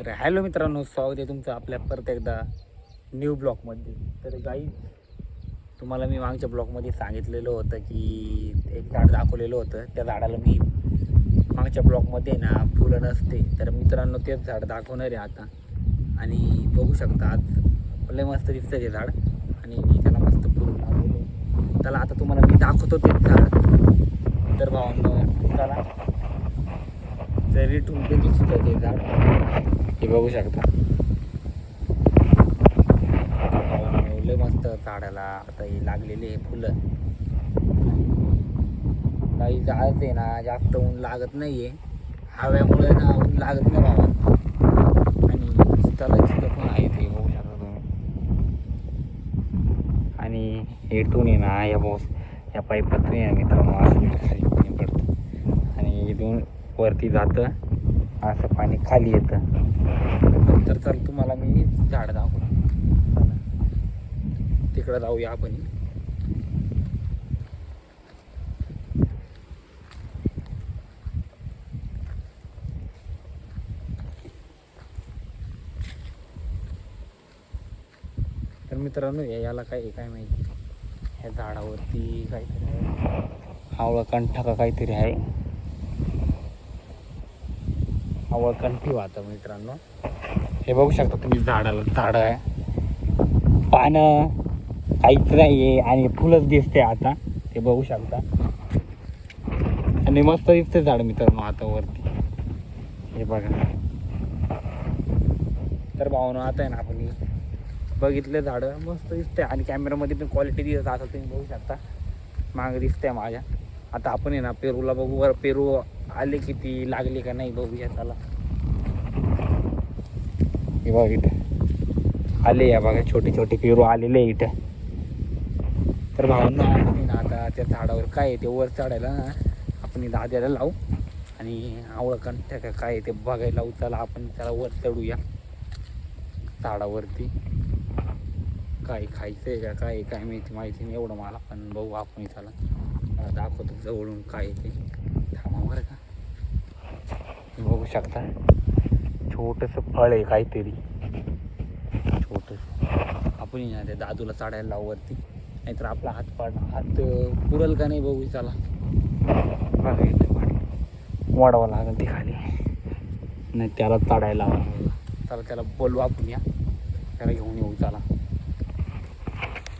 तर हॅलो मित्रांनो, स्वागत आहे तुमचं आपल्या परत एकदा न्यू ब्लॉगमध्ये. तर गाईज, तुम्हाला मी मागच्या ब्लॉगमध्ये सांगितलेलं होतं की एक झाड दाखवलेलं होतं. त्या झाडाला मी मागच्या ब्लॉगमध्ये ना फुलं नसते. तर मित्रांनो, तेच झाड दाखवणार आहे आता. आणि बघू शकता, आज लय मस्त दिसतं ते झाड आणि त्याला मस्त फुलं लागलेले. त्याला आता तुम्हाला मी दाखवतो तेच झाड. तर भावांनो, चला. जरी तुमचे दिसतं ते झाड, हे बघू शकता. लय मस्त झाडाला आता हे लागलेले आहे फुलं. काही झाडच आहे ना, जास्त ऊन लागत नाहीये. हव्यामुळे ना ऊन लागत नाही बाबा. आणि त्याला चित्र पण आहे, ते बघू शकता तुम्ही. आणि हे टून आहे ना, या पाईपातून आहे मित्रांनो, असं खाली पाणी पडतं आणि इथून वरती जातं, असं पाणी खाली येतं. तर चल तुम्हाला मी झाड दाखवतो. तिकडं जाऊया आपण. तर मित्रांनो, याला काय माहिती, ह्या झाडावरती काहीतरी आहे, आवळा कंठा का काहीतरी आहे. आवळा कंठी वाहतं मित्रांनो. हे बघू शकता तुम्ही, झाड आहे, पानं काहीच नाही आहे आणि फुलंच दिसते आता, ते बघू शकता. आणि मस्त दिसते झाड मित्रांनो आता वरती, हे बघा. तर भावना आता आहे ना, आपण बघितले झाडं मस्त दिसते आणि कॅमेरामध्ये पण क्वालिटी दिसत आता तुम्ही बघू शकता. मागं दिसते माझ्या. आता आपण आहे ना पेरूला बघू, वर पेरू आले किती, लागले का नाही बघूया. चला, हे बघा इथं आले, या बघा छोटे छोटे पेरू आलेले आहे इथं. तर भावना आपण आता त्या झाडावर काय आहे ते वर चढायला ना, आपण दाद्याला लावू आणि आवळं कंठ्या का काय ते बघायला लावू. चला, आपण त्याला वर चढूया झाडावरती. काय खायचं आहे का काय माहिती नाही एवढं मला, पण बघू आपण. त्याला दाखवतो जवळून काय ते. थांबा बरं का. बघू शकता, छोटंसं फळ आहे काहीतरी छोटंसं. आपण या त्या दादूला चढायला लावू वरती, नाहीतर आपला हात पुरल का नाही बघू. चला बघा, इथं पाणी वाढावं लागेल ते खाली, नाही त्याला चढायला. चला, त्याला बोलू आपण, या त्याला घेऊन येऊ. चला.